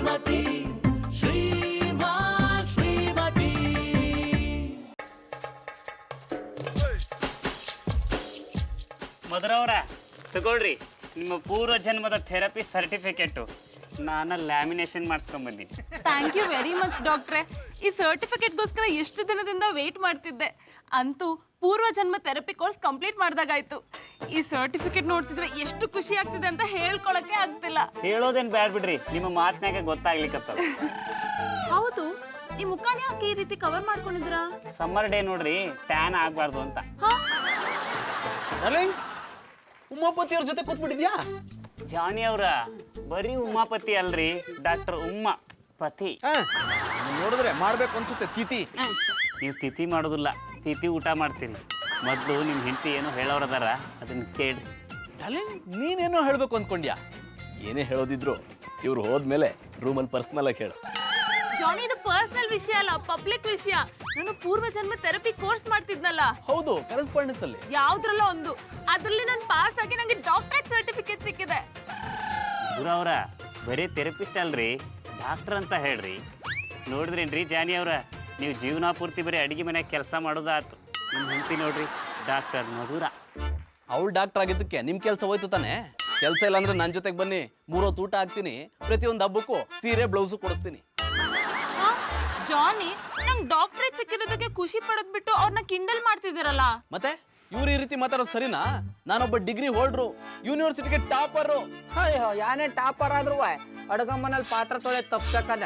ಶ್ರೀಮತಿ ಶ್ರೀಮಾನ್ ಶ್ರೀಮತಿ. ಮಧುರವ್ರ ತಗೊಳ್ರಿ ನಿಮ್ಮ ಪೂರ್ವ ಜನ್ಮದ ಥೆರಪಿ ಸರ್ಟಿಫಿಕೇಟು. ನಾನು ಲ್ಯಾಮಿನೇಷನ್ ಮಾಡಿಸ್ಕೊಂಬಂದಿನಿ. ಥ್ಯಾಂಕ್ ಯು ವೆರಿ ಮಚ್ ಡಾಕ್ಟ್ರೆ. ಈ ಸರ್ಟಿಫಿಕೇಟ್ಗೋಸ್ಕರ ಎಷ್ಟು ದಿನದಿಂದ ವೇಟ್ ಮಾಡ್ತಿದ್ದೆ. ಅಂತೂ ಪೂರ್ವ ಜನ್ಮ ಥೆರಪಿ ಕೋರ್ಸ್ ಕಂಪ್ಲೀಟ್ ಮಾಡಿದಾಗಾಯ್ತು. ಈ ಸರ್ಟಿಫಿಕೇಟ್ ನೋಡ್ತಿದ್ರೆ ಎಷ್ಟು ಖುಷಿ ಆಗ್ತಿದೆ ಅಂತ ಹೇಳ್ಕೊಳಕ್ಕೆ ಆಗ್ತಿಲ್ಲ. ಹೇಳೋದೇನು ಬ್ಯಾಡ್ ಬಿಡ್ರಿ, ನಿಮ್ಮ ಮಾತನಾಗ ಗೊತ್ತಾಗ್ಲಿಕ್ಕತ್ತ. ಹೌದು, ಈ ಮುಖಾನ ಯಾಕೆ ಈ ರೀತಿ ಕವರ್ ಮಾಡ್ಕೊಂಡಿದ್ದೀರಾ? ಸಮ್ಮರ್ ಡೇ ನೋಡ್ರಿ, ಟ್ಯಾನ್ ಆಗ್ಬಾರ್ದು ಅಂತ. ಉಮಾಪತಿ ಅವ್ರ ಜೊತೆ ಕೂತ್ಬಿಟ್ಟಿದ್ಯಾ? ಜಾನಿ ಅವ್ರ ಬರೀ ಉಮಾಪತಿ ಅಲ್ರಿ, ಡಾಕ್ಟರ್ ಉಮ್ಮಾ ಪತಿ. ನೋಡಿದ್ರೆ ಮಾಡ್ಬೇಕು ಅನ್ಸುತ್ತೆ ತಿಥಿ. ನೀವು ತಿಥಿ ಮಾಡೋದಿಲ್ಲ, ತಿಥಿ ಊಟ ಮಾಡ್ತೀರಿ. ಮೊದಲು ನಿಮ್ಮ ಹೆಂಡತಿ ಏನೋ ಹೇಳೋರದಾರ, ಅದನ್ನ ಕೇಳಿ. ನೀನೇನೋ ಹೇಳ್ಬೇಕು ಅಂದ್ಕೊಂಡ್ಯಾ? ಏನೇ ಹೇಳೋದಿದ್ರು ಇವ್ರು ಹೋದ್ಮೇಲೆ ರೂಮಲ್ಲಿ ಪರ್ಸನಲ್ ಆಗಿ ಹೇಳು. ಜಾನಿ, ಇದು ಪರ್ಸನಲ್ ವಿಷಯ ಅಲ್ಲ, ಪಬ್ಲಿಕ್ ವಿಷಯ. ನಾನು ಪೂರ್ವ ಜನ್ಮ ಥೆರಪಿ ಕೋರ್ಸ್ ಮಾಡ್ತಿದ್ನಲ್ಲ. ಹೌದು, ಕರೆಸ್ಪಾಂಡೆನ್ಸ್ ಅಲ್ಲಿ ಯಾವ್ದ್ರಲ್ಲ ಒಂದು, ಅದ್ರಲ್ಲಿ ನಾನು ಪಾಸ್ ಆಗಿ ನಂಗೆ ಡಾಕ್ಟರೇಟ್ ಸರ್ಟಿಫಿಕೇಟ್ ಸಿಕ್ಕಿದೆ. ಅವರ ಬರೀ ಥೆರಪಿಸ್ಟ್ ಅಲ್ರಿ, ಡಾಕ್ಟರ್ ಅಂತ ಹೇಳ್ರಿ. ನೋಡಿದ್ರೇನ್ರಿ ಜಾನಿ ಅವ್ರ, ನೀವು ಜೀವನ ಪೂರ್ತಿ ಬರೀ ಅಡಿಗೆ ಮನೆಯಾಗ ಕೆಲಸ ಮಾಡೋದಾತು. ನಿಮ್ಮ ಹೆಂಡತಿ ನೋಡ್ರಿ, ಡಾಕ್ಟರ್ ಮಧುರ. ಅವಳು ಡಾಕ್ಟರ್ ಆಗಿದ್ದಕ್ಕೆ ನಿಮ್ ಕೆಲಸ ಹೋಯ್ತು ತಾನೆ? ಕೆಲಸ ಇಲ್ಲ ಅಂದ್ರೆ ನನ್ನ ಜೊತೆಗೆ ಬನ್ನಿ, 3 ಹೊತ್ತು ಊಟ ಹಾಕ್ತೀನಿ, ಪ್ರತಿಯೊಂದು ಹಬ್ಬಕ್ಕೂ ಸೀರೆ ಬ್ಲೌಸು ಕೊಡಿಸ್ತೀನಿ. ಜಾನಿ, ನಂಗೆ ಡಾಕ್ಟರೇಟ್ ಸಿಕ್ಕಿರೋದಕ್ಕೆ ಖುಷಿ ಪಡೋದ್ ಬಿಟ್ಟು ಅವ್ರನ್ನ ಕಿಂಡಲ್ ಮಾಡ್ತಿದ್ದೀರಲ್ಲ. ಮತ್ತೆ ಇವ್ರು ಈ ರೀತಿ ಮಾತಾಡೋದು ಸರಿನಾ? ನಾನೊಬ್ಬ ಡಿಗ್ರಿ ಹೋಲ್ಡ್ರು, ಯೂನಿವರ್ಸಿಟಿಗೆ ಟಾಪರು. ಅಯ್ಯೋ, ಯಾನೇ ಟಾಪರ್ ಆದ್ರೂ ಅಡ್ಗಮ್ಮನಲ್ಲಿ ಪಾತ್ರ ತೊಳೆ ತಪ್ಸಕ್ಕದ.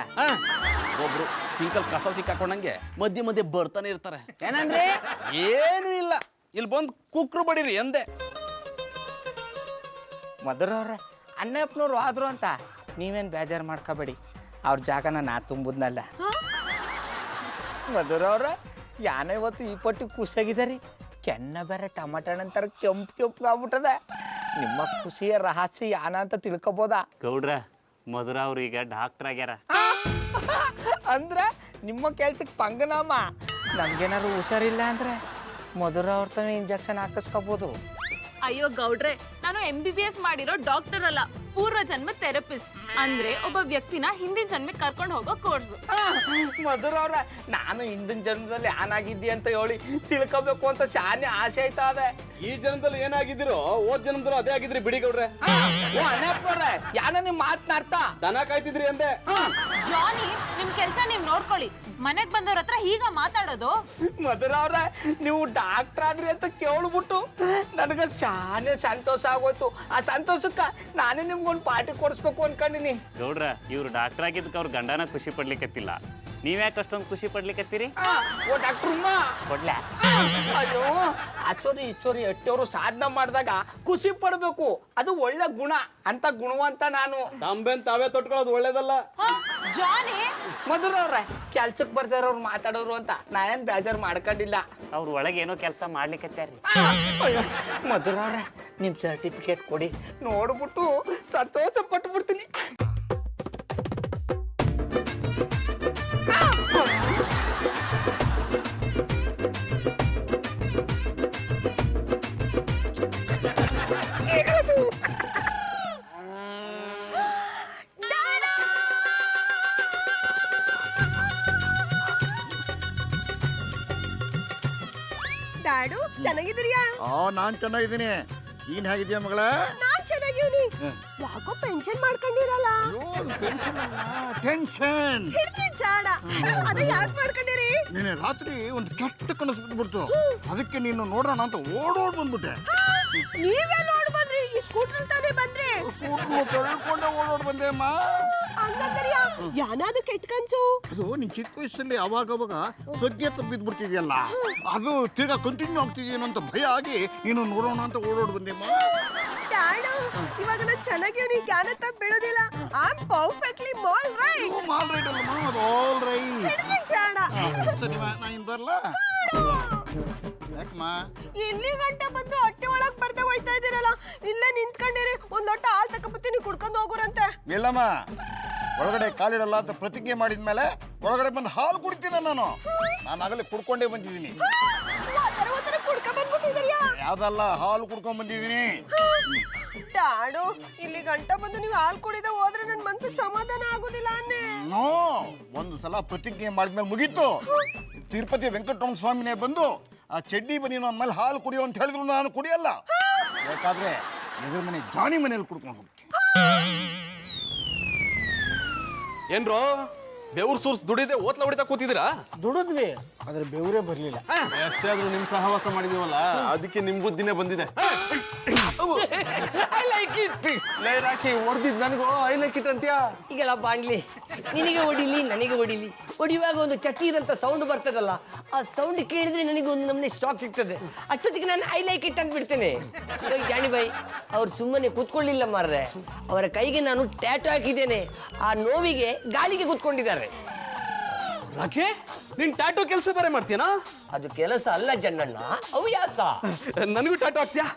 ಒಬ್ರು ಸಿಂಕಲ್ ಕಸ ಸಿಕ್ಕಾಕೊಂಡಂಗೆ ಮಧ್ಯೆ ಮಧ್ಯೆ ಬರ್ತಾನೆ ಇರ್ತಾರೆ. ಏನಂದ್ರೆ ಏನು ಇಲ್ಲ, ಇಲ್ಲಿ ಬಂದು ಕುಕ್ರು ಬಡೀರಿ ಎಂದೆ. ಮಧುರವ್ರೆ, ಅಣ್ಣಪ್ಪನವ್ರು ಆದ್ರು ಅಂತ ನೀವೇನು ಬೇಜಾರು ಮಾಡ್ಕೋಬೇಡಿ, ಅವ್ರ ಜಾಗನ ನಾ ತುಂಬುದ್ನಲ್ಲ. ಮಧುರವ್ರೆ, ಯಾನ ಇವತ್ತು ಈ ಪಟ್ಟಿ ಖುಷಿಯಾಗಿದ್ದಾರೆ. ಕೆನ್ನ ಬೇರೆ ಟಮಾಟಣ್ಣಂತರ ಕೆಂಪು ಆಗ್ಬಿಟ್ಟದ. ನಿಮ್ಮ ಖುಷಿಯ ರಹಸ್ಯ ಯಾನ ಅಂತ ತಿಳ್ಕೊಬೋದಾ? ಗೌಡ್ರ, ಮಧುರ ಅವ್ರು ಈಗ ಡಾಕ್ಟರ್ ಆಗ್ಯಾರ. ಅಂದ್ರೆ ನಿಮ್ಮ ಕೆಲ್ಸಕ್ಕೆ ಪಂಗನಾಮ. ನಮ್ಗೇನಾದ್ರು ಹುಷಾರಿಲ್ಲ ಅಂದ್ರೆ ಮಧುರ ಅವ್ರ ತಾನೇ ಇಂಜೆಕ್ಷನ್ ಹಾಕಿಸ್ಕೋಬೋದು. ಅಯ್ಯೋ ಗೌಡ್ರೆ, ನಾನು MBBS ಮಾಡಿರೋ ಡಾಕ್ಟರ್ ಅಲ್ಲ, ಪೂರ್ವ ಜನ್ಮ ಥೆರಪಿಸ್ಟ್. ಅಂದ್ರೆ ಒಬ್ಬ ವ್ಯಕ್ತಿನ ಹಿಂದಿನ ಜನ್ಮಕ್ಕೆ ಕರ್ಕೊಂಡು ಹೋಗೋ ಕೋರ್ಸ್. ಮಧುರ ಅವ್ರ, ನಾನು ಹಿಂದಿನ ಜನ್ಮದಲ್ಲಿ ಏನಾಗಿದ್ದಿ ಅಂತ ಹೇಳಿ ತಿಳ್ಕೊಬೇಕು ಅಂತ ಶಾನೆ ಆಸೆ ಆಯ್ತಾ ಅದೇ. ಈ ಜನ್ಮದಲ್ಲಿ ಏನಾಗಿದ್ದೀರೋ ಹೋದ್ ಜನ್ಮದಲ್ಲೂ ಅದೇ ಆಗಿದ್ರಿ ಬಿಡಿ ಗೌಡ್ರೆ. ಯಾನ ನಿಮ್ ಮಾತನಾಡ್ತಾ ದನ ಕಾಯ್ತಿದ್ರಿ ಅಂದೆ. ಜಾನಿ, ನಿಮ್ ಕೆಲ್ಸ ನೀವ್ ನೋಡ್ಕೊಳ್ಳಿ. ಮನೆಗ್ ಬಂದವ್ರ ಹತ್ರ ಹೀಗ ಮಾತಾಡೋದು? ಮಧುರ ಅವ್ರ, ನೀವು ಡಾಕ್ಟರ್ ಆದ್ರಿ ಅಂತ ಕೇಳ್ಬಿಟ್ಟು ನನಗೆ ಶಾನೆ ಸಂತೋಷ ಆಗೋಯ್ತು. ಆ ಸಂತೋಷಕ್ಕ ನಾನೇ ನಿಮ್ಗೊಂದು ಪಾರ್ಟಿ ಕೊಡಿಸ್ಬೇಕು ಅನ್ಕೊಂಡಿನಿ. ಗೌಡ್ರ, ಇವ್ರು ಡಾಕ್ಟರ್ ಆಗಿದ್ದಕ್ಕೆ ಅವ್ರ ಗಂಡನ ಖುಷಿ ಪಡ್ಲಿಕ್ಕತ್ತಿಲ್ಲ. ನೀವ್ಯಾಕೆ ಅಷ್ಟೊಂದು ಖುಷಿ ಪಡ್ಲಿಕ್ಕತ್ತೀರಿ? ಓ ಡಾಕ್ಟರ್ ಉಮ್ಮ, ಕೊಡ್ಲಾ? ಅಯ್ಯೋ, ಆಚೋರಿ ಈಚೋರಿ ಎಟ್ಟೆಯವರು ಸಾಧನೆ ಮಾಡಿದಾಗ ಖುಷಿ ಪಡ್ಬೇಕು, ಅದು ಒಳ್ಳೆ ಗುಣ ಅಂತ ಗುಣವಂತ ನಾನು. ತಾಂಬೆನ್ ತಾವೇ ತೊಟ್ಕೊಳ್ಳೋದು ಒಳ್ಳೇದಲ್ಲ. ಜಾನಿ, ಮಧುರ ಅವ್ರೆ, ಕೆಲ್ಸಕ್ಕೆ ಬರ್ತಾರವ್ರು ಮಾತಾಡೋರು ಅಂತ ನಾ ಏನ್ ಬೇಜಾರು ಮಾಡ್ಕೊಂಡಿಲ್ಲ. ಅವ್ರ ಒಳಗೆ ಏನೋ ಕೆಲಸ ಮಾಡ್ಲಿಕ್ಕತ್ಯಾರ್ರಿ. ಮಧುರ ಅವ್ರೆ, ನಿಮ್ ಸರ್ಟಿಫಿಕೇಟ್ ಕೊಡಿ, ನೋಡ್ಬಿಟ್ಟು ಸಂತೋಷ ಪಟ್ಟು ಬಿಡ್ತೀನಿ. ಡ್ಯಾಡು, ಚೆನ್ನಾಗಿದ್ದೀರಿಯಾ? ನಾನ್ ಚೆನ್ನಾಗಿದ್ದೀನಿ. ನೀನ್ ಹೇಗಿದ್ಯಾ ಮಗಳ? ನಾನ್ ಚೆನ್ನಾಗಿವ್ನಿ. ಯಾಕೋ ಪೆನ್ಷನ್ ಮಾಡ್ಕೊಂಡಿರಲ್ಲ? ಟೆನ್ಷನ್ ಹಿಡ್ರಿ ಚಾಡ. ಅದ ಯಾಕೆ ಮಾಡ್ಕೊಂಡಿರಿ? ನೀನೆ ರಾತ್ರಿ ಒಂದು ಕೆಟ್ಟ ಕನಸು ಬಿಟ್ಬಿಡ್ತು, ಅದಕ್ಕೆ ನೀನು ನೋಡೋಣ ಅಂತ ಓಡೋಡ್ ಬಂದ್ಬಿಟ್ಟೆ. ನೀವೇ ನೋಡ್ ಬಂದ್ರಿ? ಈ ಸ್ಕೂಟರ್ ತಾನೇ ಬಂದ್ರಿ? ತೊಳ್ಕೊಂಡೆ ಓಡೋಡ್ ಬಂದೆ ಅಮ್ಮ. ಹಂಗಂದ್ರಿಯಾ? ಯಾನಾದು ಕೆಟ್ಟ ಕನ್ಸು? ಅದು ನಿನ್ ಚಿಕ್ಕ ವಯಸ್ಸಲ್ಲಿ ಅವಾಗ ಸದ್ಯ ಬಿದ್ಬಿಡ್ತಿದ್ಯಲ್ಲ, ಅದು ತಿರ್ಗಾ ಕಂಟಿನ್ಯೂ ಆಗ್ತಿದೆಯೇನೋ ಅಂತ ಭಯ ಆಗಿ ನೀನು ನೋಡೋಣ ಅಂತ ಓಡೋಡ್ ಬಂದೆಮ್ಮ. ಡ್ಯಾಡು, ಇವಾಗ ನಾನು ಚೆನ್ನಾಗಿವ್ನಿ, ಜ್ಞಾನ ತಪ್ಪ ಬೀಳೋದಿಲ್ಲ. I am perfectly all right. All right ಅಲ್ಲಮ್ಮ, ಅದು ಆಲ್ ರೈಟ್. ಹಿಡ್ರಿ ಚಾಡ. ಸರಿ ನಾನು ಬರಲ್ಲ. ಯಾಕಮ್ಮ ಇಲ್ಲಿ ಗಂಟ ಬಂದು ಹೊಟ್ಟೆ ಒಳಗ್ ಬರ್ದೆ ಹೋಯ್ತಾ ಇದೀರಲ್ಲ? ಇಲ್ಲೇ ನಿಂತ್ಕೊಂಡಿರಿ, ಒಂದ್ ಲೋಟ ಹಾಲ್ ತಕೊಂಬತ್ತೀನಿ, ಕುಡ್ಕೊಂಡು ಹೋಗುರಂತೆ. ಇಲ್ಲಮ್ಮ, ಒಳಗಡೆ ಕಾಲಿಡಲ್ಲ ಅಂತ ಪ್ರತಿಜ್ಞೆ ಮಾಡಿದ್ಮೇಲೆ ಒಳಗಡೆ ಬಂದು ಹಾಲು ಕುಡಿತೀನಿ. ನಾನು ಆಗಲೇ ಕುಡ್ಕೊಂಡೇ ಬಂದಿದ್ದೀನಿ. ಕುಡ್ಕೊಂಡ್ ಬಂದ್ಬಿಟ್ಟಿದ್ರಿಯಾ? ಯಾವ್ದಲ್ಲ, ಹಾಲು ಕುಡ್ಕೊಂಡ್ ಬಂದಿದ್ದೀನಿ. ಡ್ಯಾಡು, ಇಲ್ಲಿ ಗಂಟ ಬಂದು ನೀವು ಹಾಲು ಕುಡಿದ ಹೋದ್ರೆ ನನ್ ಮನ್ಸಿಗೆ ಸಮಾಧಾನ ಆಗುದಿಲ್ಲ ಅನ್ನೆ. ನೋ, ಒಂದು ಸಲ ಪ್ರತಿಜ್ಞೆ ಮಾಡಿದ್ಮೇಲೆ ಮುಗೀತು. ತಿರುಪತಿ ವೆಂಕಟರಮಣ ಸ್ವಾಮಿನೇ ಬಂದು ಆ ಚಡ್ಡಿ ಬನ್ನಿ ನನ್ನ ಮೇಲೆ ಹಾಲು ಕುಡಿಯೋ ಅಂತ ಹೇಳಿದ್ರು ನಾನು ಕುಡಿಯಲ್ಲ. ಬೇಕಾದ್ರೆ ಎದುರು ಮನೆ ಜಾನಿ ಮನೇಲಿ ಕುಡ್ಕೊಂಡು ಹೋಗ್ತೀನಿ. ಏನ್ರೋ ಬೆವ್ರು ಸೂರ್ಸ್ ದುಡಿದೆ ಓತ್ಲ ಹೊಡಿತಾ ಕೂತಿದ್ದೀರಾ? ದುಡಿದ್ವಿ ಆದ್ರೆ ಬೆವರೇ ಬರ್ಲಿಲ್ಲ. ಎಷ್ಟೇ ಆದ್ರೂ ನಿಮ್ ಸಹವಾಸ ಮಾಡಿದೀವಲ್ಲ ಅದಕ್ಕೆ ನಿಮ್ ಬುದ್ಧಿನೇ ಬಂದಿದೆ. ರಾಕಿ ಹೊಡೆದಿದ್ ನನಗೂ ಐ ಲೈಕ್ ಇಟ್ ಅಂತ್ಯಾ. ಈಗೆಲ್ಲ ಬಾಣ್ಲಿ ನಿನಗೆ ಹೊಡಿಲಿ ನನಗೆ ಹೊಡಿಲಿ, ಹೊಡಿಯುವಾಗ ಒಂದು ಚಟೀರ್ ಅಂತ ಸೌಂಡ್ ಬರ್ತದಲ್ಲ, ಆ ಸೌಂಡ್ ಕೇಳಿದ್ರೆ ನನಗೆ ಒಂದು ನಮ್ಮನೆ ಸ್ಟಾಕ್ ಸಿಗ್ತದೆ. ಅಷ್ಟೊತ್ತಿಗೆ ನಾನು ಐ ಲೈಕ್ ಇಟ್ ಅಂತ ಬಿಡ್ತೇನೆ. ಇವಾಗ ಜಾಣಿ ಬಾಯಿ ಅವ್ರು ಸುಮ್ಮನೆ ಕೂತ್ಕೊಳ್ಳಿಲ್ಲ ಮಾರ್ರೆ, ಅವರ ಕೈಗೆ ನಾನು ಟ್ಯಾಟು ಹಾಕಿದ್ದೇನೆ. ಆ ನೋವಿಗೆ ಗಾಳಿಗೆ ಕೂತ್ಕೊಂಡಿದ್ದಾರೆ. ರಾಕೆ ನೀನ್ ಟ್ಯಾಟೂ ಕೆಲಸ ಬೇರೆ ಮಾಡ್ತೀಯನಾ? ಅದು ಕೆಲಸ ಅಲ್ಲ ಜನ್ನಣ್ಣ, ಹವ್ಯಾಸ. ನನಗೂ ಟ್ಯಾಟೂ ಹಾಕ್ತೀಯಾ?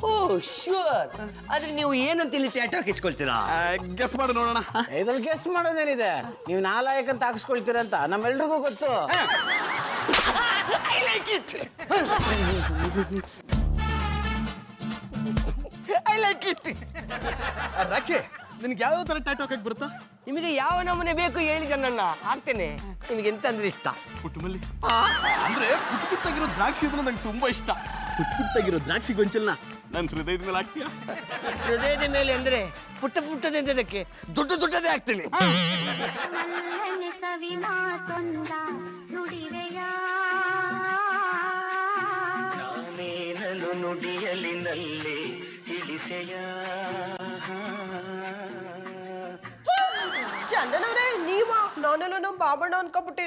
ಓ ಶ್ಯೂರ್. ಆದ್ರೆ ನೀವು ಏನಂತ ಇಲ್ಲಿ ಟ್ಯಾಟು ಹಾಕಿಸ್ಕೊಳ್ತೀರಾ? ಗೆಸ್ ಮಾಡಿ ನೋಡೋಣ. ಇದ್ರಲ್ಲಿ ಗೆಸ್ ಮಾಡೋದೇನಿದೆ, ನೀವು ನಾಲಾಯಕ್ ಅಂತ ಹಾಕಿಸ್ಕೊಳ್ತೀರಂತ ನಮ್ಮೆಲ್ರಿಗೂ ಗೊತ್ತು. I like it, I like it. ರಾಕೆ ನಿನ್ಗೆ ಯಾವ ತರ ಟ್ಯಾಟೂ ಹಾಕಕ್ ಬರುತ್ತಾ? ನಿಮಗೆ ಯಾವ ನಮೂನೆ ಬೇಕು ಹೇಳಿ ಜನ್ನಣ್ಣ, ಹಾಕ್ತೇನೆ. ನಿಮಗೆ ಎಂತ ಅಂದ್ರೆ ಇಷ್ಟ? ಪುಟ್ಟಮಲ್ಲಿ ಅಂದ್ರೆ ಪುಟ್ಟ ಪುಟ್ಟಾಗಿರೋ ದ್ರಾಕ್ಷಿ ಇದ್ರೆ ನಂಗೆ ತುಂಬಾ ಇಷ್ಟ. ಪುಟ್ಟ ಪುಟ್ಟಾಗಿರೋ ದ್ರಾಕ್ಷಿ ಗೊಂಚಲ್ನ ನನ್ನ ಹೃದಯದ ಮೇಲೆ ಹಾಕ್ತೀಯಾ? ಹೃದಯದ ಮೇಲೆ ಅಂದ್ರೆ ಪುಟ್ಟ ಪುಟ್ಟದಕ್ಕೆ ದೊಡ್ಡ ದೊಡ್ಡದೇ ಹಾಕ್ತೀನಿ. ನಲ್ಲನೆ ಸವಿ ಮಾತೊಂದ ನುಡಿವೆಯ ನಾನೇನಲು ನುಡಿಯಲಿನಲ್ಲಿ ತಿಳಿಸೆಯ. ಚಂದನವ್ರೆ ನೀವ? ನಾನೆಲ್ಲ ನಮ್ಮ ಬಾಬಣ್ಣ ಅನ್ಕೊಬಿಟ್ಟೆ.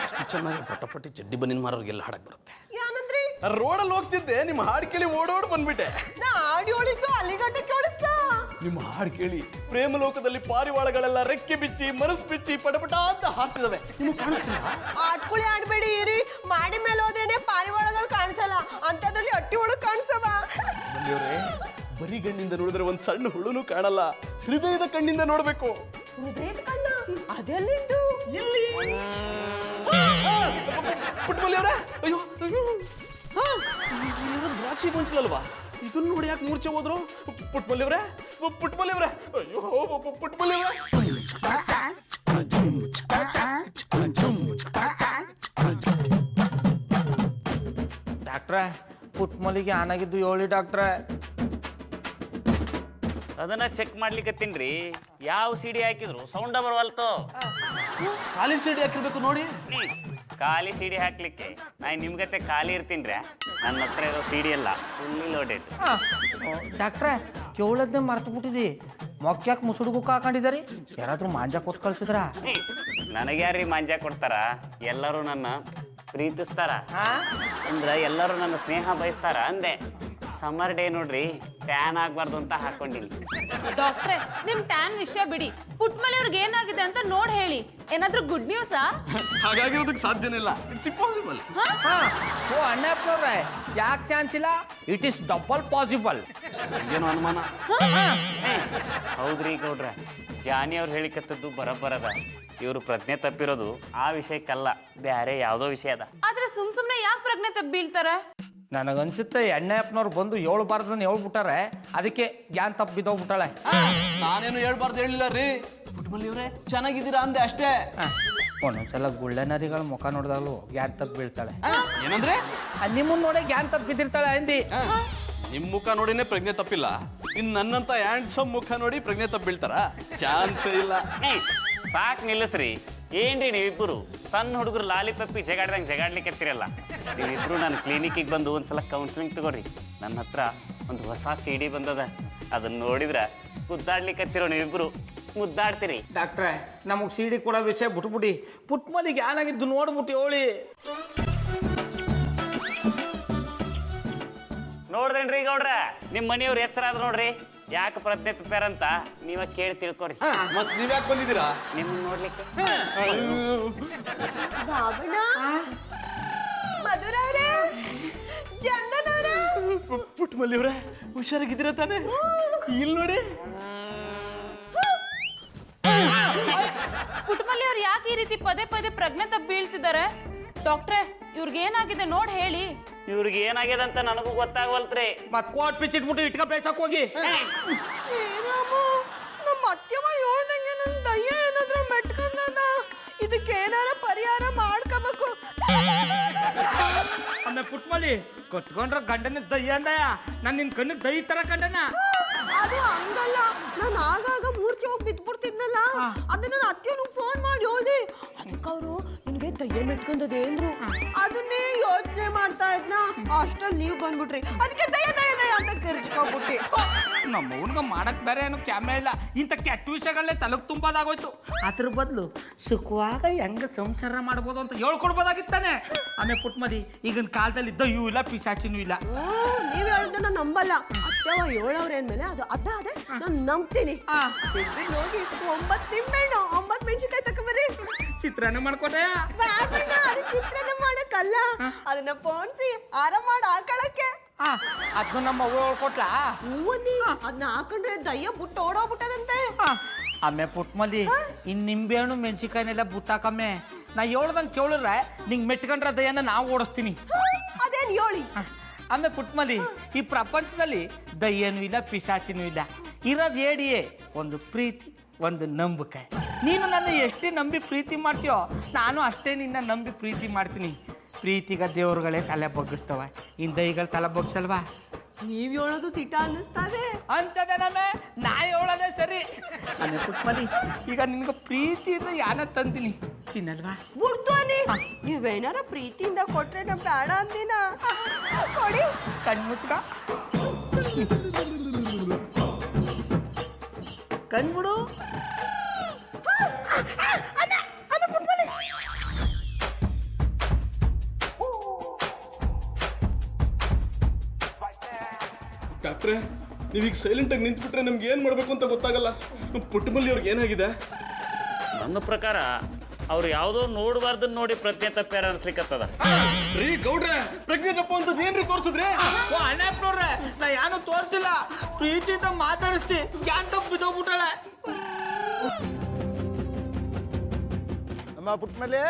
ಅಷ್ಟು ಚೆನ್ನಾಗಿ ಪಟಪಟಿ ಚಡ್ಡಿ ಬನ್ನಿನ ಮಾರೋರ್ಗೆಲ್ಲ ಹಾಡಕ್ ಬರುತ್ತೆ. ಏನಂದ್ರಿ? ರೋಡಲ್ಲಿ ಹೋಗ್ತಿದ್ದೆ, ನಿಮ್ಮ ಹಾಡು ಕೇಳಿ ಓಡೋಡ್ ಬಂದ್ಬಿಟ್ಟೆ. ನಾ ಆಡಿ ಹೊಳಿದ್ದು ಅಲ್ಲಿಗಂಟ ಕೇಳಿಸ್ತಾ? ನಿಮ್ಮ ಹಾಡು ಕೇಳಿ ಪ್ರೇಮ ಲೋಕದಲ್ಲಿ ಪಾರಿವಾಳಗಳೆಲ್ಲ ರೆಕ್ಕೆ ಬಿಚ್ಚಿ ಮನಸ್ಸು ಬಿಚ್ಚಿ ಪಟಪಟ ಅಂತ ಹಾಡ್ತಿದಾವೆ. ನಿಮಗೆ ಕಾಣಿಸ್ತಿಲ್ಲ? ಆಡ್ಕೊಳ್ಳಿ ಆಡ್ಬೇಡಿ ಇರಿ, ಮಾಡಿ ಮೇಲೆ ಹೋದ್ರೇನೆ ಪಾರಿವಾಳಗಳು ಕಾಣಿಸಲ್ಲ, ಅಂತದ್ರಲ್ಲಿ ಅಟ್ಟಿ ಒಳಗ್ ಕಾಣಿಸವ. ಬಂದಿವ್ರೆ, ಬರೀ ಗಣ್ಣಿಂದ ನೋಡಿದ್ರೆ ಒಂದ್ ಸಣ್ಣ ಹುಳುನು ಕಾಣಲ್ಲ, ಹೃದಯದ ಕಣ್ಣಿಂದ ನೋಡ್ಬೇಕು. ಹೃದಯದ ಕಣ್ಣ ಅದೆಲ್ಲಿದ್ದು? ಇಲ್ಲಿ ಪುಟ್ಮಲ್ಲಿ ಅವ್ರೆ, ಅಯ್ಯೋ ದ್ರಾಕ್ಷಿ ಗೊಂಚಲಲ್ವಾ? ಇದನ್ನ ನೋಡಿ ಯಾಕೆ ಮೂರ್ಛೆ ಹೋದ್ರು? ಪುಟ್ಮಲ್ಲಿ ಅವ್ರೆ, ಪುಟ್ಮಲ್ಲಿ ಅವ್ರೆ, ಅಯ್ಯೋ ಪುಟ್ಮಲ್ಲಿ ಅವ್ರೆ. ಡಾಕ್ಟ್ರೆ ಪುಟ್ಮಲಿಗೆ ಆನಾಗಿದ್ದು ಹೇಳಿ ಡಾಕ್ಟ್ರೆ. ಅದನ್ನ ಚೆಕ್ ಮಾಡ್ಲಿಕ್ಕತ್ತೀನ್ರಿ. ಯಾವ ಸಿಡಿ ಹಾಕಿದ್ರು ಸೌಂಡ ಬರವಲ್ತು. ಖಾಲಿ ಸಿಡಿ ಹಾಕಿರ್ಬೇಕು ನೋಡಿ. ಖಾಲಿ ಸಿಡಿ ಹಾಕ್ಲಿಕ್ಕೆ ನಾನು ನಿಮ್ಗತ್ತೆ ಖಾಲಿ ಇರ್ತೀನ್ರಿ. ನನ್ನ ಹತ್ರ ಇರೋ ಸಿಡಿ ಎಲ್ಲ ಫುಲ್ಲಿ ಲೋಡೆಡ್. ಡಾಕ್ಟ್ರೆ ಕೇಳದ್ನೆ ಮರ್ತು ಬಿಟ್ಟಿದಿ, ಮೊಕ್ಕ್ಯಾಕ್ ಮುಸುಡುಗುಕ್ಕ ಹಾಕೊಂಡಿದಾರಿ? ಯಾರಾದ್ರೂ ಮಾಂಜ ಕೊಟ್ಟು ಕಳ್ಸಿದ್ರ? ನನಗೆ ಯಾರೀ ಮಾಂಜ ಕೊಡ್ತಾರ? ಎಲ್ಲರೂ ನನ್ನ ಪ್ರೀತಿಸ್ತಾರ ಅಂದ್ರ ಎಲ್ಲರೂ ನನ್ನ ಸ್ನೇಹ ಬಯಸ್ತಾರ ಅಂದೆ. ಸಮ್ಮರ್ ಡೇ ನೋಡ್ರಿ, ಟ್ಯಾನ್ ಆಗ್ಬಾರ್ದು ಅಂತ ಹಾಕೊಂಡಿನಿ. ಡಾಕ್ಟ್ರೆ ನಿಮ್ ಟ್ಯಾನ್ ವಿಷಯ ಬಿಡಿ, ಪುಟ್ಮಲಿ ಅವ್ರಿಗೆ ಏನಾಗಿದೆ ಅಂತ ನೋಡ್ ಹೇಳಿ. ಏನಾದ್ರೂ ಗುಡ್ ನ್ಯೂಸಾ? ಹಾಗಾಗಿರೋದಕ್ಕೆ ಸಾಧ್ಯನೇ ಇಲ್ಲ. It's impossible. ಓ ಅಣ್ಣಪ್ಪನವ್ರೆ, ಯಾಕೆ ಚಾನ್ಸ್ ಇಲ್ಲ? It is double possible. ಏನೋ ಅನುಮಾನ? ಹೌದ್ರಿ ಗೌಡ್ರ, ಜಾನಿ ಅವ್ರು ಹೇಳಿಕತ್ತದ್ದು ಬರಬರದ. ಇವರು ಪ್ರಜ್ಞೆ ತಪ್ಪಿರೋದು ಆ ವಿಷಯಕ್ಕಲ್ಲ, ಬ್ಯಾರೆ ಯಾವ್ದೋ ವಿಷಯ ಅದ. ಆದ್ರೆ ಸುಮ್ನೆ ಯಾಕೆ ಪ್ರಜ್ಞೆ ತಪ್ಪಿಲ್ತಾರೆ? ನನಗನ್ಸುತ್ತೆ ಎಣ್ಣೆಪ್ಪನವ್ರು ಬಂದು ಹೇಳ್ಬಾರ್ದನ್ನ ಹೇಳ್ಬಿಟ್ಟಾರೆ, ಅದಕ್ಕೆ ಗ್ಯಾನ್ ತಪ್ಪು ಬಿದ್ದೋಗ್ಬಿಟ್ಟಾಳೆ. ನಾನೇನು ಹೇಳ್ಬಾರ್ದು ಹೇಳಿಲ್ಲ ರೀ. ಪುಟ್ಮಲ್ಲಿ ಅವ್ರೆ ಚೆನ್ನಾಗಿದ್ದೀರಾ ಅಂದೆ ಅಷ್ಟೇ. ಒಂದೊಂದ್ಸಲ ಗುಳ್ಳೆ ನರಿಗಳ ಮುಖ ನೋಡಿದಾಗಲೂ ಗ್ಯಾನ್ ತಪ್ಪು ಬೀಳ್ತಾಳೆ. ಏನಂದ್ರೆ? ನಿಮ್ಮನ್ನ ನೋಡಿ ಗ್ಯಾನ್ ತಪ್ಪು ಬಿದ್ದಿರ್ತಾಳೆ ಅಂದಿ. ನಿಮ್ ಮುಖ ನೋಡಿನೇ ಪ್ರಜ್ಞೆ ತಪ್ಪಿಲ್ಲ, ಇನ್ ನನ್ನಂತ ಹ್ಯಾಂಡ್ಸಮ್ ಮುಖ ನೋಡಿ ಪ್ರಜ್ಞೆ ತಪ್ಪು ಬೀಳ್ತಾರ? ಚಾನ್ಸೇ ಇಲ್ಲ. ಸಾಕ್ ನಿಲ್ಲಿಸ್ರಿ. ಏನ್ರಿ ನೀವಿಬ್ಬರು ಸಣ್ಣ ಹುಡುಗರು ಲಾಲಿಪಪ್ಪಿ ಜಗಾಡ್ದಂಗೆ ಜಗಾಡ್ಲಿಕ್ಕತ್ತಿರಲ್ಲ. ನೀವಿಬ್ರು ನನ್ನ ಕ್ಲಿನಿಕ್ಕಿಗೆ ಬಂದು ಒಂದ್ಸಲ ಕೌನ್ಸಿಲಿಂಗ್ ತಗೋರಿ. ನನ್ನ ಹತ್ರ ಒಂದು ಹೊಸ ಸಿಡಿ ಬಂದದ, ಅದನ್ನ ನೋಡಿದ್ರ ಗುದ್ದಾಡ್ಲಿಕ್ಕತ್ತಿರೋ ನೀವಿಬ್ರು ಮುದ್ದಾಡ್ತೀರಿ. ಡಾಕ್ಟ್ರೆ ನಮಗೆ ಸಿಡಿ ಕೊಡೋ ವಿಷಯ ಬಿಟ್ಬಿಡಿ, ಪುಟ್ಮಲಿಗೆ ಏನಾಗಿದ್ದು ನೋಡ್ಬಿಟ್ಟು ಹೇಳಿ. ನೋಡ್ದೇನ್ರಿ ಗೌಡ್ರ, ನಿಮ್ಮ ಮನೆಯವ್ರು ಎಚ್ಚರಾದ್ರು ನೋಡ್ರಿ. ಯಾಕೆ ಪ್ರಜ್ಞೆ ತಪ್ಪ್ಯಾರಂತ ನೀವ ಕೇಳಿ ತಿಳ್ಕೊರಿ. ಮತ್ ನೀವ್ ಯಾಕೆ ಬಂದಿದ್ದೀರಾ? ನಿಮ್ಮನ್ನ ನೋಡ್ಲಿಕ್ಕೆ. ಬಾಬಣ್ಣ, ಮಧುರವ್ರೆ, ಚಂದನವ್ರೆ, ಪುಟ್ಮಲ್ಲಿ ಅವ್ರೆ ಹುಷಾರಾಗಿದ್ದೀರಾ ತಾನೆ? ಇಲ್ಲಿ ನೋಡಿ. ಪುಟ್ಮಲಿ ಅವ್ರು ಯಾಕೆ ಈ ರೀತಿ ಪದೇ ಪದೇ ಪ್ರಜ್ಞೆ ತಪ್ಪಿ ಬೀಳ್ತಿದ್ದಾರೆ? ಡಾಕ್ಟ್ರೆ ಇವ್ರಿಗೆ ಏನಾಗಿದೆ ನೋಡ್ ಹೇಳಿ. ಇವ್ರಿಗೆ ಏನಾಗ್ಯದ ಅಂತ ನನಗೂ ಗೊತ್ತಾಗವಲ್ತ್ರಿ. ಮತ್ ಕೋಟ್ ಪಿಚ್ಚಿಟ್ಬಿಟ್ಟು ಇಟ್ಕ ಬೇಸಕ್ ಹೋಗಿ. ಶ್ರೀರಾಮ, ನಮ್ಮ ಅತ್ತೆ ಇದಕ್ಕೆ ಏನಾರ ಪರಿಹಾರ ಮಾಡ್ಕೋಬೇಕು. ಆಮೇಲೆ ಪುಟ್ಮಲಿ ಕಟ್ಕೊಂಡ್ರ ಗಂಡನ ದಯ್ಯ ಅಂದಯ ನಾನು ನಿನ್ ಕಣ್ಣಿಗೆ ದೈ ತರ ಕಂಡನ. ಅದು ಹಂಗಲ್ಲ, ನಾನು ಆಗಾಗ ಮೂರ್ಛೆ ಹೋಗಿ ಬಿದ್ಬಿಡ್ತಿದ್ನಲ್ಲ, ಅದನ್ನ ನನ್ನ ಅತ್ತೆಯವ್ನಿಗೆ ಫೋನ್ ಮಾಡಿ ಹೇಳ್ದೆ. ಅದಕ್ಕೆ ಅವರು ನಿನ್ಗೆ ದಯ್ಯ ಮೆಟ್ಕೊಂಡದೆ ಅಂದ್ರು. ಅದನ್ನೇ ಯೋಚನೆ ಮಾಡ್ತಾ ಇದ್ನ, ಅಷ್ಟಲ್ಲಿ ನೀವು ಬಂದ್ಬಿಟ್ರಿ. ಅದಕ್ಕೆ ದಯ್ಯ ದಯ್ಯ ದಯ್ಯ ಅಂತ ಕಿರ್ಚ್ಕೊಂಡ್ಬಿಟ್ಟಿ. ನಮ್ಮ ಅವ್ನಿಗೆ ಮಾಡಕ್ ಬೇರೆ ಏನು ಕ್ಯಾಮೆ ಇಲ್ಲ, ಇಂಥ ಕೆಟ್ಟ ವಿಷಯಗಳನ್ನೇ ತಲೆಗೆ ತುಂಬೋದಾಗೋಯ್ತು. ಅದ್ರ ಬದಲು ಸುಖವಾಗ ಹೆಂಗ ಸಂಸಾರ ಮಾಡ್ಬೋದು ಅಂತ ಹೇಳ್ಕೊಡ್ಬೋದಾಗಿತ್ತಾನೆ. ಆಮೇಲೆ ಪುಟ್ಮದಿ ಈಗಿನ ಕಾಲದಲ್ಲಿ ದಯ್ಯೂ ಇಲ್ಲ ಪಿಸಾಚಿನೂ ಇಲ್ಲ. ನೀವ್ ಹೇಳಿದ್ದನ್ನ ನಂಬಲ್ಲ, ಅತ್ತೆವ ಹೇಳವ್ರೆ ಅಂದ್ಮೇಲೆ ಅದು ಅದ ಅದೇ ನಾನು ನಂಬ್ತೀನಿ. ಹೋಗಿ 9 ನಿಂಬೆಹಣ್ಣು 9 ಮೆಣಸಿನ್ಕಾಯಿ ತಕೊಂಬರಿ. ಚಿತ್ರಾನ್ನ ಮಾಡ್ಕೊಟ್ಟೆ. ಅದು ಚಿತ್ರಾನ್ನ ಮಾಡಕ್ಕಲ್ಲ, ಅದನ್ನ ಪೋನ್ಸಿ ಆರಾಮ ಮಾಡಿ ಹಾಕೊಳಕ್ಕೆ. ಅದನ್ನ ನಮ್ಮ ಅವ್ವ ಹೇಳ್ಕೊಟ್ಲಾ. ಹೂವನ್ನಿ ಅದನ್ನ ಹಾಕೊಂಡ್ರೆ ದಯ್ಯ ಬುಟ್ಟು ಓಡೋಗ್ಬಿಟ್ಟದಂತೆ. ಆಮೇಲೆ ಪುಟ್ಮಲಿ ಇನ್ ನಿಂಬೆಹಣ್ಣು ಮೆಣಸಿನ್ಕಾಯಿನೆಲ್ಲ ಬುತ್ತಾಕಮ್ಮೆ ನಾ ಹೇಳ್ದಂಗೆ ಕೇಳಿದ್ರೆ ನಿಂಗೆ ಮೆಟ್ಕೊಂಡ್ರ ದಯ್ಯನ ನಾವು ಓಡಿಸ್ತೀನಿ. ಅದೇನ್ ಹೇಳಿ. ಆಮೇಲೆ ಪುಟ್ಮಲಿ ಈ ಪ್ರಪಂಚದಲ್ಲಿ ದಯ್ಯನೂ ಇಲ್ಲ ಪಿಸಾಚಿನೂ ಇಲ್ಲ, ಇರೋದು ಏಡಿಯೇ ಒಂದು ಪ್ರೀತಿ ಒಂದು ನಂಬಿಕೆ. ನೀನು ನನ್ನ ಎಷ್ಟೇ ನಂಬಿ ಪ್ರೀತಿ ಮಾಡ್ತೀಯೋ ನಾನು ಅಷ್ಟೇ ನಿನ್ನ ನಂಬಿ ಪ್ರೀತಿ ಮಾಡ್ತೀನಿ. ಪ್ರೀತಿಗ ದೇವ್ರುಗಳೇ ತಲೆ ಬಗ್ಗಿಸ್ತವ, ಇನ್ ದೈಗಳು ತಲೆ ಬಗ್ಸಲ್ವಾ? ನೀವ್ ಹೇಳೋದು ತಿಟ ಅನ್ನಿಸ್ತಾದೆ. ಅಂತದೆ ನಮ್ಮೆ ನಾ ಹೇಳೋದೇ ಸರಿ. ಆಮೇಲೆ ಪುಟ್ಮಲಿ ಈಗ ನಿನ್ಗೆ ಪ್ರೀತಿಯಿಂದ ಯಾನ ತಂದಿನಿ ತಿನ್ನಲ್ವಾ? ಬಿಡ್ತಾನೆ, ನೀವೇನಾರ ಪ್ರೀತಿಯಿಂದ ಕೊಟ್ರೆ ನಾ ಬೇಡ ಅಂದಿನ. ಕೊಡಿ. ಕಣ್ಮುಚ್ಕ ಕಣ್ಬಿಡು. ಡಾಕ್ಟ್ರೆ ನೀವೀಗ ಸೈಲೆಂಟಾಗಿ ನಿಂತ್ಬಿಟ್ರೆ ನಮ್ಗೆ ಏನು ಮಾಡಬೇಕು ಅಂತ ಗೊತ್ತಾಗಲ್ಲ. ಪುಟ್ಟಮಲ್ಲಿ ಅವ್ರಿಗೆ ಏನಾಗಿದೆ? ನನ್ನ ಪ್ರಕಾರ ಅವ್ರು ಯಾವುದೋ ನೋಡಬಾರ್ದು ನೋಡಿ ಪ್ರಜ್ಞೆ ತಪ್ಪ್ಯಾರ ಅನ್ಸ್ಲಿಕ್ಕತ್ತದ. ರೀ ಗೌಡ್ರೆ, ಪ್ರಜ್ಞೆ ತಪ್ಪ ಅಂತದ್ ಏನ್ರಿ ತೋರ್ಸಿದ್ರಿ? ಓ ಅಣ್ಣಪ್ಪನವ್ರೆ, ನಾ ಯಾನು ತೋರಿಸಿಲ್ಲ, ಪ್ರೀತಿಯಿಂದ ಮಾತಾಡಿಸ್ತಿ ಯಾನ್ ತಪ್ಪು ಬಿದ್ದೋಗ್ಬಿಟ್ಟಾಳೆ. ನಮ್ಮ ಪುಟ್ಮೇಲೆ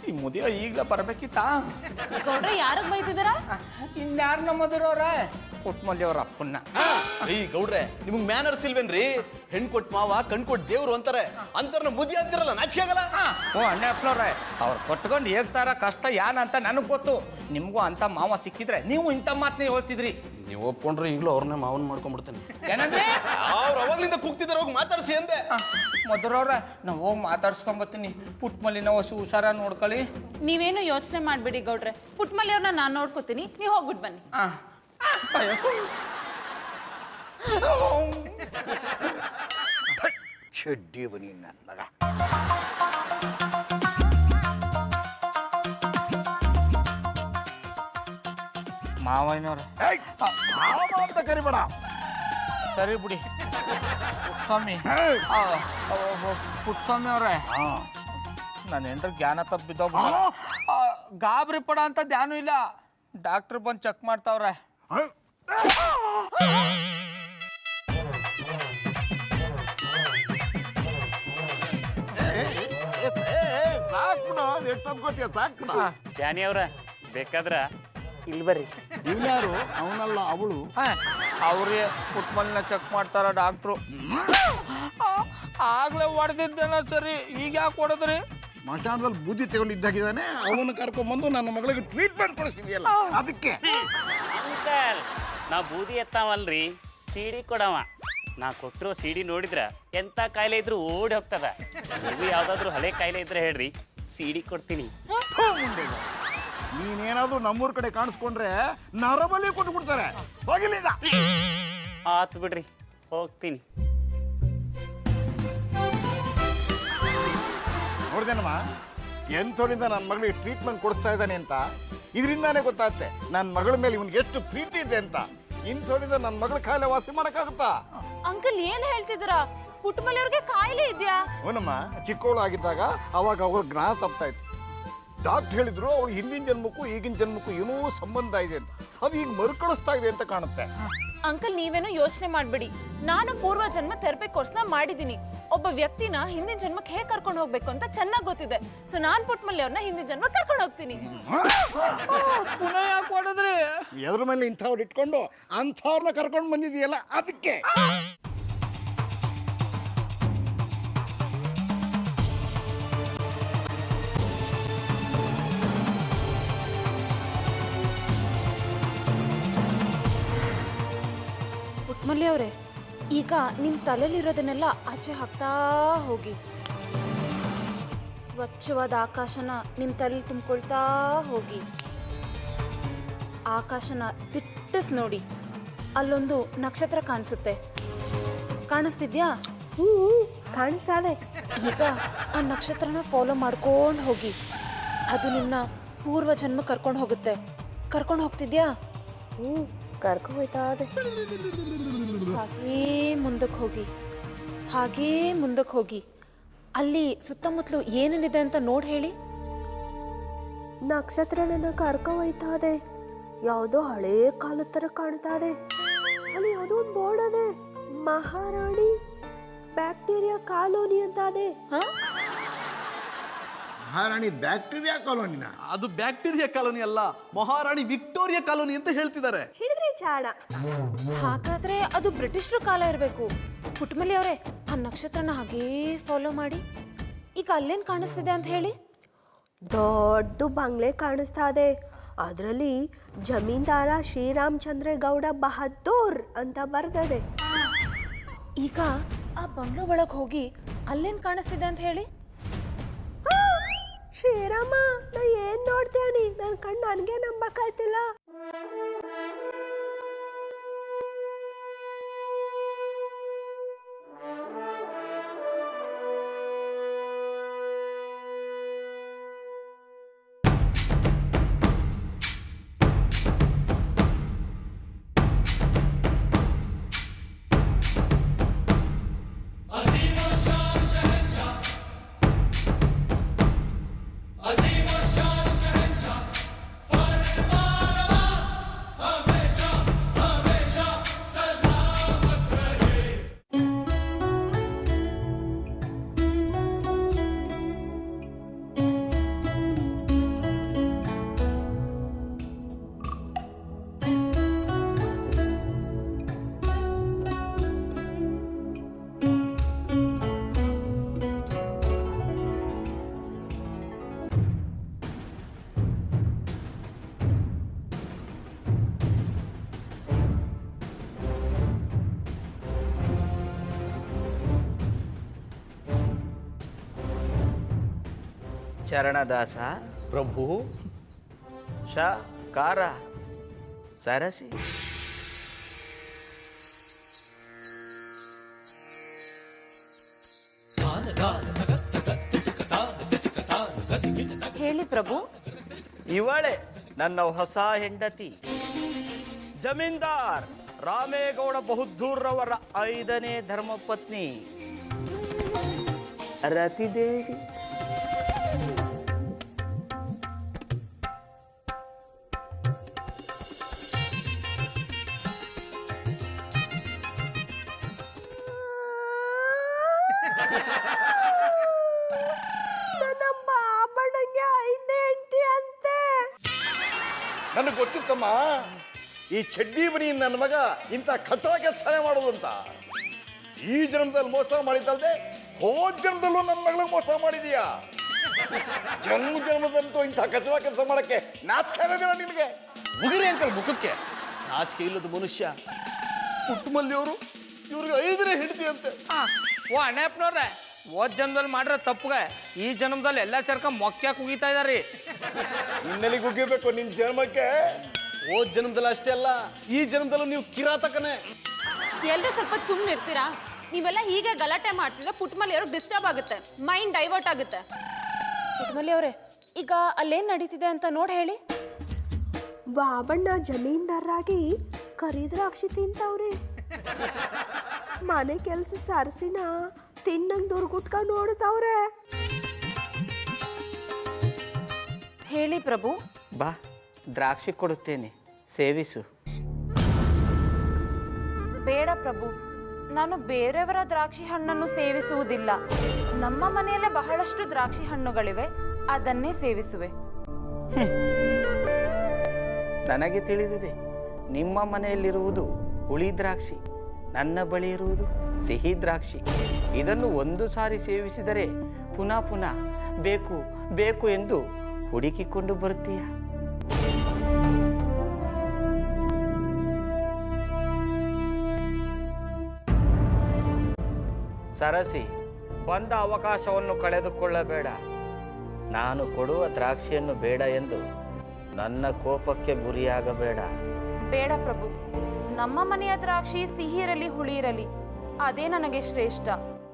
ಈ ಮುದಿಯ ಈಗ ಬರ್ಬೇಕಿತ್ತಾ? ಗೌಡ್ರೆ ಯಾರಿಗೆ ಬೈತಿದಾರ? ಇನ್ಯಾರು ನಮ್ಮದಿರೋರೆ ಪುಟ್ಮಲ್ಲಿ ಅವ್ರ ಅಪ್ಪನ್ನ. ರೀ ಗೌಡ್ರೆ, ನಿಮ್ಗೆ ಮ್ಯಾನರ್ಸ್ ಇಲ್ವೇನ್ರಿ? ಹೆಣ್ ಕೊಟ್ ಮಾವ ಕಣ್ ಕೊಟ್ ದೇವ್ರು ಅಂತಾರೆ, ಅಂತರ್ನ ಮುದಿ ಅಂತಿರಲ್ಲ, ನಾಚಿಕೆ ಆಗಲ್ಲ? ಓ ಅಣ್ಣಪ್ಪನವ್ರೆ, ಅವ್ರು ಕೊಟ್ಕೊಂಡು ಹೇಗ್ತಾರ ಕಷ್ಟ ಯಾನಂತ ನನಗೆ ಗೊತ್ತು. ನಿಮಗೂ ಅಂತ ಮಾವ ಸಿಕ್ಕಿದ್ರೆ ನೀವು ಇಂಥ ಮಾತನ್ನೇ ಹೇಳ್ತಿದ್ರಿ. ನೀವು ಒಪ್ಕೊಂಡ್ರೆ ಈಗಲೂ ಅವ್ರನ್ನೇ ಮಾವನ್ ಮಾಡ್ಕೊಂಡ್ಬಿಡ್ತೇನೆ. ಏನಂದ್ರೆ ಅವ್ರು ಅವಾಗ್ಲಿಂದ ಕೂಗ್ತಿದಾರೆ, ಹೋಗಿ ಮಾತಾಡ್ಸಿ ಅಂದೆ. ಮಧುರವ್ರೆ, ನಾವು ಹೋಗಿ ಮಾತಾಡ್ಸ್ಕೊಂಬತ್ತೀನಿ. ಪುಟ್ಮಲ್ಲಿನ ಹೊಸ ಹುಷಾರ ನೋಡ್ಕೊಳ್ಳಿ. ನೀವೇನು ಯೋಚನೆ ಮಾಡ್ಬಿಡಿ ಗೌಡ್ರೆ, ಪುಟ್ಮಲ್ಲಿ ಅವ್ರನ್ನ ನಾನು ನೋಡ್ಕೋತೀನಿ, ನೀವು ಹೋಗ್ಬಿಟ್ಟು ಬನ್ನಿ. ಚಡ್ಡಿ ಬನ್ನಿ ನನ್ನ ಮಗ. ಮಾವಯ್ಯನವ್ರೆ ಅಂತ ಕರಿಬೇಡ. ಸರಿ ಬಿಡಿ. ಪುಟ್ಸ್ವಾಮಿ ಪುಟ್ಸ್ವಾಮಿ ಅವ್ರೆ, ನಾನು ಏನ್ರ ಜ್ಞಾನ ತಪ್ಪಿದ್ದೋಗ್ಬಿಡ. ಗಾಬರಿ ಪಡ ಅಂತ ಧ್ಯಾನ ಇಲ್ಲ, ಡಾಕ್ಟ್ರ್ ಬಂದು ಚೆಕ್ ಮಾಡ್ತಾವ್ರೆ. ಜಾನಿ ಅವ್ರ ಬೇಕಾದ್ರ ಇಲ್ಲಿ ಬರ್ರಿ. ಇವ್ಯಾರು? ಅವನಲ್ಲ ಅವಳು. ಅವ್ರಿಗೆ ಪುಟ್ಮಲ್ನ ಚೆಕ್ ಮಾಡ್ತಾರ ಡಾಕ್ಟ್ರು. ಆಗ್ಲೇ ಹೊಡೆದಿದ್ದೇನ ಸರಿ, ಈಗ ಯಾಕೆ ಹೊಡೆದ್ರಿ? ಸ್ಮಶಾನದಲ್ಲಿ ಬುದ್ಧಿ ತಗೊಂಡಿದ್ದಾಗಿದ್ದಾನೆ, ಅವನು ಕರ್ಕೊಂಡ್ಬಂದು ನನ್ನ ಮಗಳಿಗೆ ಟ್ರೀಟ್ಮೆಂಟ್ ಕೊಡಿಸ್ತಿದೆಯಲ್ಲ ಅದಕ್ಕೆ. ಅಂಕಲ್, ನಾ ಬೂದಿ ಎತ್ತಾವಲ್ರಿ, ಸಿಡಿ ಕೊಡವ. ನಾ ಕೊಟ್ಟಿರೋ ಸಿಡಿ ನೋಡಿದ್ರ ಎಂತ ಕಾಯಿಲೆ ಇದ್ರು ಓಡಿ ಹೋಗ್ತದ. ನೀವು ಯಾವ್ದಾದ್ರು ಹಳೆ ಕಾಯಿಲೆ ಇದ್ರೆ ಹೇಳ್ರಿ, ಸಿಡಿ ಕೊಡ್ತೀನಿ. ನೀನೇನಾದ್ರೂ ನಮ್ಮೂರ್ ಕಡೆ ಕಾಣಿಸ್ಕೊಂಡ್ರೆ ನರಬಲಿ ಕೊಟ್ಟು ಬಿಡ್ತಾರೆ. ಹೋಗಿಲ್ಲಿದ. ಆತ್ ಬಿಡ್ರಿ, ಹೋಗ್ತೀನಿ. ನೋಡ್ದೇನಮ್ಮ, ಎಂಥವರಿಂದ ನನ್ನ ಮಗಳಿಗೆ ಟ್ರೀಟ್ಮೆಂಟ್ ಕೊಡಿಸ್ತಾ ಇದ್ದಾನೆ ಅಂತ. ಇದರಿಂದಾನೇ ಗೊತ್ತಾಗುತ್ತೆ ನನ್ನ ಮಗಳ ಮೇಲೆ ಇವನ್ಗೆ ಎಷ್ಟು ಪ್ರೀತಿ ಇದೆ ಅಂತ. ಇಂಥವರಿಂದ ನನ್ನ ಮಗಳ ಕಾಯಿಲೆ ವಾಸಿ ಮಾಡಕ್ಕಾಗುತ್ತಾ? ಅಂಕಲ್ ಏನ್ ಹೇಳ್ತಿದ್ದೀರಾ? ಪುಟ್ಟಮಲ್ಲಿ ಅವ್ರಿಗೆ ಕಾಯಿಲೆ ಇದೆಯಾ? ಅವನಮ್ಮ ಚಿಕ್ಕವಳು ಆಗಿದ್ದಾಗ ಅವಾಗ ಅವಳ ಜ್ಞಾನ ತಪ್ತಾ ಇತ್ತು. ಡಾಕ್ಟರ್ ಹೇಳಿದ್ರು ಅವಳು ಹಿಂದಿನ ಜನ್ಮಕ್ಕೂ ಈಗಿನ ಜನ್ಮಕ್ಕೂ ಏನೋ ಸಂಬಂಧ ಇದೆ ಅಂತ. ಅದು ಈಗ ಮರುಕಳಿಸ್ತಾ ಇದೆ ಅಂತ ಕಾಣುತ್ತೆ. ಅಂಕಲ್ ನೀವೇನೋ ಯೋಚನೆ ಮಾಡ್ಬೇಡಿ, ನಾನು ಪೂರ್ವ ಜನ್ಮ ಥೆರಪಿ ಕೋರ್ಸ್ನ ಮಾಡಿದ್ದೀನಿ. ಒಬ್ಬ ವ್ಯಕ್ತಿನ ಹಿಂದಿನ ಜನ್ಮಕ್ಕೆ ಹೇಗೆ ಕರ್ಕೊಂಡು ಹೋಗ್ಬೇಕು ಅಂತ ಚೆನ್ನಾಗಿ ಗೊತ್ತಿದೆ. ಸೊ ನಾನ್ ಪುಟ್ಟಮಲ್ಲಿ ಅವ್ರನ್ನ ಹಿಂದಿನ ಜನ್ಮ ಕರ್ಕೊಂಡು ಹೋಗ್ತೀನಿ. ಪುನಃ ಯಾಕೆ ಹೊಡೆದ್ರಿ? ಎದ್ರ ಮೇಲೆ ಇಂಥವ್ರು ಇಟ್ಕೊಂಡು ಅಂಥವ್ರನ್ನ ಕರ್ಕೊಂಡು ಬಂದಿದೆಯಲ್ಲ ಅದಕ್ಕೆ. ಪುಟ್ಮಲ್ಲಿ ಅವರೇ, ಈಗ ನಿಮ್ಮ ತಲೆಯಲ್ಲಿರೋದನ್ನೆಲ್ಲ ಆಚೆ ಹಾಕ್ತಾ ಹೋಗಿ. ಸ್ವಚ್ಛವಾದ ಆಕಾಶನ ನಿಮ್ಮ ತಲೆಯಲ್ಲಿ ತುಂಬಿಕೊಳ್ತಾ ಹೋಗಿ. ಆಕಾಶನ ದಿಟ್ಟಿಸ್ ನೋಡಿ. ಅಲ್ಲೊಂದು ನಕ್ಷತ್ರ ಕಾಣಿಸುತ್ತೆ, ಕಾಣಿಸ್ತಿದ್ಯಾ? ಕಾಣಿಸ್ತಾ ಇದೆ. ಈಗ ಆ ನಕ್ಷತ್ರನ ಫಾಲೋ ಮಾಡ್ಕೊಂಡು ಹೋಗಿ. ಅದು ನಿನ್ನ ಪೂರ್ವ ಜನ್ಮ ಕರ್ಕೊಂಡು ಹೋಗುತ್ತೆ. ಕರ್ಕೊಂಡು ಹೋಗ್ತಿದ್ಯಾ? ಕರ್ಕೊ ಹೋಯ್ತಾ ಇದೆ. ಹಾಗೇ ಮುಂದಕ್ಕೆ ಹೋಗಿ, ಹಾಗೇ ಮುಂದಕ್ಕೆ ಹೋಗಿ. ಅಲ್ಲಿ ಸುತ್ತಮುತ್ತಲು ಏನೇನಿದೆ ಅಂತ ನೋಡಿ ಹೇಳಿ. ನಕ್ಷತ್ರ ನನ್ನ ಕರ್ಕೊ ಹೋಯ್ತಾ ಇದೆ. ಯಾವುದೋ ಹಳೇ ಕಾಲದ ಥರ ಕಾಣ್ತಾ ಇದೆ. ಅಲ್ಲಿ ಯಾವುದೋ ಒಂದು ಬೋರ್ಡ್ ಅದೆ, ಮಹಾರಾಣಿ ಬ್ಯಾಕ್ಟೀರಿಯಾ ಕಾಲೋನಿ ಅಂತ ಅದೆ. ಮಹಾರಾಣಿ ಬ್ಯಾಕ್ಟೀರಿಯಾ ಕಾಲೋನಿನ? ಅದು ಬ್ಯಾಕ್ಟೀರಿಯಾ ಕಾಲೋನಿ ಅಲ್ಲ, ಮಹಾರಾಣಿ ವಿಕ್ಟೋರಿಯಾ ಕಾಲೋನಿ ಅಂತ ಹೇಳ್ತಿದ್ದಾರೆ. ಹಿಡಿದ್ರಿ ಚಾಡ. ಹಾಗಾದ್ರೆ ಅದು ಬ್ರಿಟಿಷರ ಕಾಲ ಇರಬೇಕು. ಪುಟ್ಮಲ್ಲಿ ಅವರೇ, ಆ ನಕ್ಷತ್ರನ ಹಾಗೇ ಫಾಲೋ ಮಾಡಿ. ಈಗ ಅಲ್ಲೇನು ಕಾಣಿಸ್ತಿದೆ ಅಂತ ಹೇಳಿ. ದೊಡ್ಡ ಬಂಗ್ಲೆ ಕಾಣಿಸ್ತಾ ಇದೆ. ಅದರಲ್ಲಿ ಜಮೀನ್ದಾರ ಶ್ರೀರಾಮಚಂದ್ರ ಗೌಡ ಬಹದ್ದೂರ್ ಅಂತ ಬರ್ತದೆ. ಈಗ ಆ ಬಂಗ್ಲೆ ಒಳಗೆ ಹೋಗಿ ಅಲ್ಲೇನು ಕಾಣಿಸ್ತಿದೆ ಅಂತ ಹೇಳಿ. ಶ್ರೀರಾಮ, ನಾ ಏನ್ ನೋಡ್ತೇನಿ? ನನ್ನ ಕಣ್ಣು ನನಗೆ ನಂಬಕ್ಕಾಯ್ತಿಲ್ಲ. ಚರಣದಾಸ ಪ್ರಭು, ಶ ಕಾರ ಸರಸಿ. ಹೇಳಿ ಪ್ರಭು. ಇವಳೆ ನನ್ನ ಹೊಸ ಹೆಂಡತಿ, ಜಮೀನ್ದಾರ್ ರಾಮೇಗೌಡ ಬಹದ್ದೂರ್ರವರ 5ನೇ ಧರ್ಮಪತ್ನಿ ರತಿದೇವಿ. ನನ್ನ ಬಾಬಣ್ಣಂಗೆ 5ನೇ ಹೆಂಡತಿ ಅಂತೆ. ನನಗೆ ಗೊತ್ತಿತ್ತಮ್ಮ, ಈ ಚಡ್ಡಿ ಬನಿ ನನ್ನ ಮಗ ಇಂಥ ಕಸ ಕೆಲಸನೇ ಮಾಡೋದು ಅಂತ. ಈ ಜನ್ಮದಲ್ಲಿ ಮೋಸ ಮಾಡಿದ್ದಲ್ದೆ ಹೋದ ಜನ್ಮದಲ್ಲೂ ನನ್ನ ಮಗಳಿಗೆ ಮೋಸ ಮಾಡಿದೀಯಾ. ಜನ್ಮದಂತೂ ಇಂಥ ಕಸ ಕೆಲಸ ಮಾಡಕ್ಕೆ ನಾಚಿಕೆ ಆಗೋದಿಲ್ಲ ನಿನಗೆ? ಮುಗಿರಿ ಅಂಕಲ್ ಮುಖಕ್ಕೆ. ನಾಚಿಕೆ ಇಲ್ಲದ ಮನುಷ್ಯ. ಪುಟ್ಟಮಲ್ಲಿಯವರು ಇವ್ರಿಗೆ 5ನೇ ಹೆಂಡತಿ ಅಂತೆ. ಓ ಅಣ್ಣಪ್ಪನವ್ರೆ, ಹೋದ ಜನ್ಮದಲ್ಲಿ ಮಾಡಿರೋ ತಪ್ಪುಗೆ ಈ ಜನ್ಮದಲ್ಲಿ ಎಲ್ಲ ಸೇರ್ಕೊಂಡು ಮೊಕ್ಕೆ ಕುಗಿತಾ ಇದಾರೆ. ನಿನ್ನಲ್ಲಿ ಗುಗ್ಗಿಬೇಕು ನಿನ್ನ ಜನ್ಮಕ್ಕೆ. ಹೋದ ಜನ್ಮದಲ್ಲಿ ಅಷ್ಟೇ ಅಲ್ಲ, ಈ ಜನ್ಮದಲ್ಲೂ ನೀವು ಕಿರಾತಕನೇ. ಎಲ್ಲರೂ ಸ್ವಲ್ಪ ಸುಮ್ಮನೆ ಇರ್ತೀರಾ? ನೀವೆಲ್ಲ ಹೀಗೆ ಗಲಾಟೆ ಮಾಡ್ತಿದ್ರೆ ಪುಟ್ಮಲ್ಲಿ ಅವ್ರಿಗೆ ಡಿಸ್ಟರ್ಬ್ ಆಗುತ್ತೆ, ಮೈಂಡ್ ಡೈವರ್ಟ್ ಆಗುತ್ತೆ. ಪುಟ್ಮಲ್ಲಿ ಅವರೇ, ಈಗ ಅಲ್ಲೇನು ನಡೀತಿದೆ ಅಂತ ನೋಡಿ ಹೇಳಿ. ಬಾಬಣ್ಣ ಜಮೀನ್ದಾರಾಗಿ ಕರಿದ್ರಾಕ್ಷಿ ತಿಂತವ್ರೆ. ಮನೆ ಕೆಲಸ ಸರಸಿನ ತಿನ್ನಂಗ್ ದುರ್ಗುಟ್ಕೊಂಡು ನೋಡ್ತಾವ್ರೆ. ಹೇಳಿ ಪ್ರಭು. ಬಾ, ದ್ರಾಕ್ಷಿ ಕೊಡುತ್ತೇನೆ, ಸೇವಿಸು. ಬೇಡ ಪ್ರಭು, ನಾನು ಬೇರೆಯವರ ದ್ರಾಕ್ಷಿ ಹಣ್ಣನ್ನು ಸೇವಿಸುವುದಿಲ್ಲ. ನಮ್ಮ ಮನೆಯಲ್ಲೇ ಬಹಳಷ್ಟು ದ್ರಾಕ್ಷಿ ಹಣ್ಣುಗಳಿವೆ, ಅದನ್ನೇ ಸೇವಿಸುವೆ. ನನಗೆ ತಿಳಿದಿದೆ, ನಿಮ್ಮ ಮನೆಯಲ್ಲಿರುವುದು ಹುಳಿ ದ್ರಾಕ್ಷಿ, ನನ್ನ ಬಳಿ ಇರುವುದು ಸಿಹಿ ದ್ರಾಕ್ಷಿ. ಇದನ್ನು ಒಂದು ಸಾರಿ ಸೇವಿಸಿದರೆ ಪುನಃ ಪುನಃ ಬೇಕು ಬೇಕು ಎಂದು ಹುಡುಕಿಕೊಂಡು ಬರುತ್ತೀಯ. ಸರಸಿ, ಬಂದ ಅವಕಾಶವನ್ನು ಕಳೆದುಕೊಳ್ಳಬೇಡ. ನಾನು ಕೊಡುವ ದ್ರಾಕ್ಷಿಯನ್ನು ಬೇಡ ಎಂದು ನನ್ನ ಕೋಪಕ್ಕೆ ಗುರಿಯಾಗಬೇಡ. ಬೇಡ ಪ್ರಭು, ನಮ್ಮ ಮನೆಯ ದ್ರಾಕ್ಷಿ ಸಿಹಿ ಇರಲಿ ಹುಳಿ ಇರಲಿ, ಅದೇ ನನಗೆ ಶ್ರೇಷ್ಠ.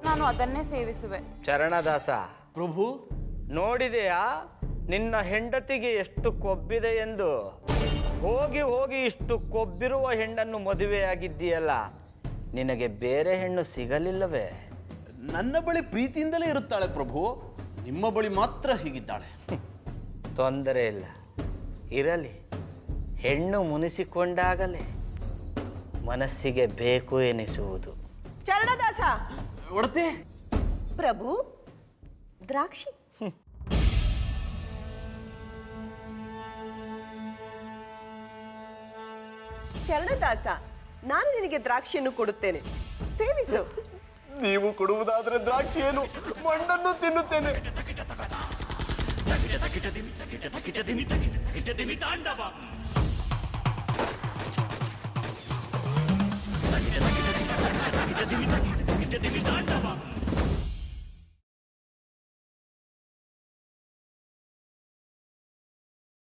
ನಾನು ಅದನ್ನೇ ಸೇವಿಸುವೆ. ಚರಣದಾಸ, ಪ್ರಭು, ನೋಡಿದೆಯಾ ನಿನ್ನ ಹೆಂಡತಿಗೆ ಎಷ್ಟು ಕೊಬ್ಬಿದೆ ಎಂದು? ಹೋಗಿ ಹೋಗಿ ಇಷ್ಟು ಕೊಬ್ಬಿರುವ ಹೆಣ್ಣನ್ನು ಮದುವೆಯಾಗಿದ್ದೀಯಲ್ಲ, ನಿನಗೆ ಬೇರೆ ಹೆಣ್ಣು ಸಿಗಲಿಲ್ಲವೇ? ನನ್ನ ಬಳಿ ಪ್ರೀತಿಯಿಂದಲೇ ಇರುತ್ತಾಳೆ ಪ್ರಭು, ನಿಮ್ಮ ಬಳಿ ಮಾತ್ರ ಹೀಗಿದ್ದಾಳೆ. ತೊಂದರೆ ಇಲ್ಲ, ಇರಲಿ. ಹೆಣ್ಣು ಮುನಿಸಿಕೊಂಡಾಗಲೇ ಮನಸ್ಸಿಗೆ ಬೇಕು ಎನಿಸುವುದು. ಚರಣದಾಸ, ಒಡತೆ ಪ್ರಭು ದ್ರಾಕ್ಷಿ. ಚರಣದಾಸ, ನಾನು ನಿನಗೆ ದ್ರಾಕ್ಷಿಯನ್ನು ಕೊಡುತ್ತೇನೆ, ಸೇವಿಸು. ನೀವು ಕೊಡುವುದಾದ್ರೆ ದ್ರಾಕ್ಷಿ ಏನು, ಮಣ್ಣನ್ನು ತಿನ್ನುತ್ತೇನೆ. ತಾಂಡವ